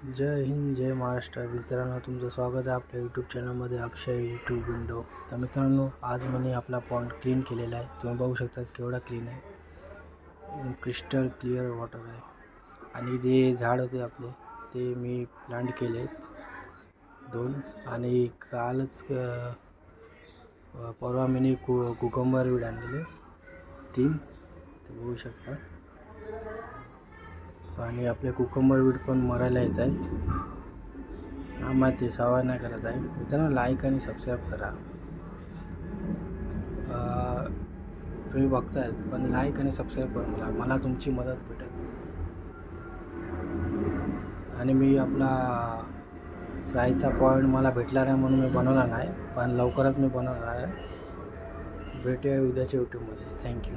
जय हिंद, जय महाराष्ट्र. मित्रांनो, तुमचं स्वागत आहे आपल्या यूट्यूब चॅनलमध्ये, अक्षय यूट्यूब विंडो. तर मित्रांनो, आज मी आपला पॉन्ड क्लीन केलेला आहे. तुम्ही बघू शकता केवढा क्लीन आहे. क्रिस्टल क्लिअर वॉटर आहे. आणि जे झाड होते आपले ते मी प्लांट केले आहेत 2. आणि कालच परवा मी कुकंबर वीड आणलेले 3. ते बघू शकता. आणि आपले कुकंबर वीड पण मरायला येत आहेत. आम्हाला ते सवय नाही करत आहे. मित्रांनो, लाईक आणि सबस्क्राईब करा. तुम्ही बघताय पण लाईक आणि सबस्क्राईब करा. मला तुमची मदत भेटेल. आणि मी आपला फ्रायचा पॉईंट मला भेटला नाही म्हणून मी बनवला नाही, पण लवकरच मी बनवणार आहे. भेटूया उद्याच्या यूट्यूबमध्ये. थँक्यू.